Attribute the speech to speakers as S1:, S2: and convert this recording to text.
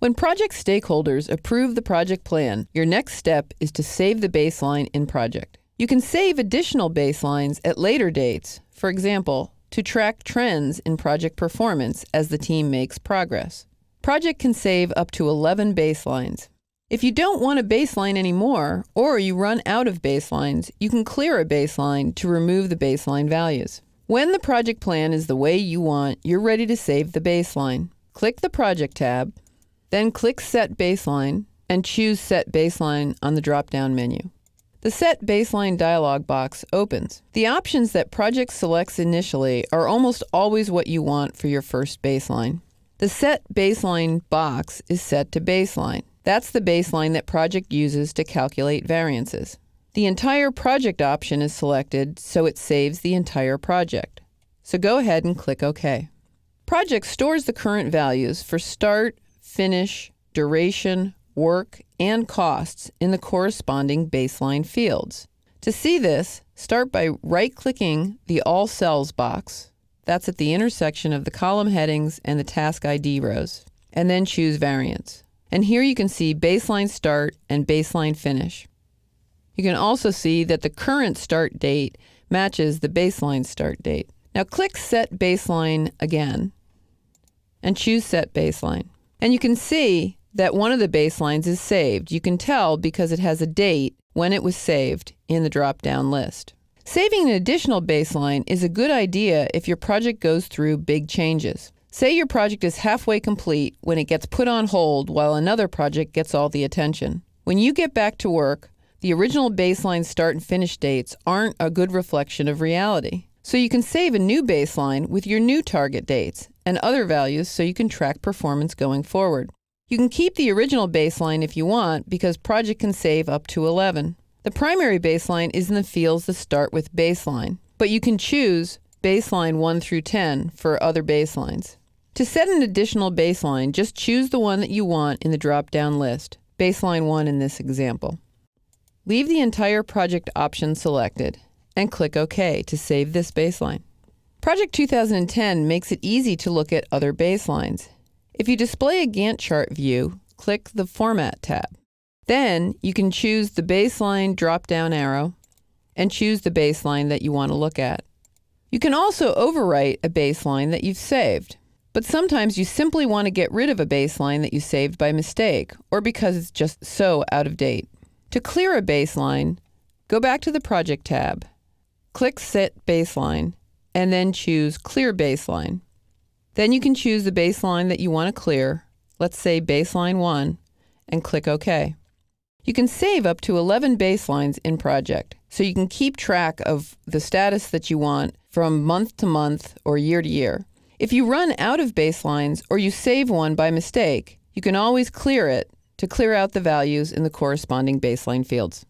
S1: When project stakeholders approve the project plan, your next step is to save the baseline in project. You can save additional baselines at later dates, for example, to track trends in project performance as the team makes progress. Project can save up to 11 baselines. If you don't want a baseline anymore, or you run out of baselines, you can clear a baseline to remove the baseline values. When the project plan is the way you want, you're ready to save the baseline. Click the Project tab, then click Set Baseline, and choose Set Baseline on the drop-down menu. The Set Baseline dialog box opens. The options that Project selects initially are almost always what you want for your first baseline. The Set Baseline box is set to baseline. That's the baseline that Project uses to calculate variances. The entire project option is selected, so it saves the entire project. So go ahead and click OK. Project stores the current values for start, finish, duration, work, and costs in the corresponding baseline fields. To see this, start by right-clicking the All Cells box. That's at the intersection of the column headings and the task ID rows, and then choose Variance. And here you can see baseline start and baseline finish. You can also see that the current start date matches the baseline start date. Now click Set Baseline again and choose Set Baseline. And you can see that one of the baselines is saved. You can tell because it has a date when it was saved in the drop-down list. Saving an additional baseline is a good idea if your project goes through big changes. Say your project is halfway complete when it gets put on hold while another project gets all the attention. When you get back to work, the original baseline start and finish dates aren't a good reflection of reality. So you can save a new baseline with your new target dates and other values so you can track performance going forward. You can keep the original baseline if you want because Project can save up to 11. The primary baseline is in the fields that start with baseline, but you can choose baseline 1 through 10 for other baselines. To set an additional baseline, just choose the one that you want in the drop-down list, baseline 1 in this example. Leave the entire project option selected and click OK to save this baseline. Project 2010 makes it easy to look at other baselines. If you display a Gantt chart view, click the Format tab. Then you can choose the baseline drop-down arrow and choose the baseline that you want to look at. You can also overwrite a baseline that you've saved, but sometimes you simply want to get rid of a baseline that you saved by mistake or because it's just so out of date. To clear a baseline, go back to the Project tab, click Set Baseline, and then choose Clear Baseline. Then you can choose the baseline that you want to clear, let's say baseline 1, and click OK. You can save up to 11 baselines in Project, so you can keep track of the status that you want from month to month or year to year. If you run out of baselines or you save one by mistake, you can always clear it to clear out the values in the corresponding baseline fields.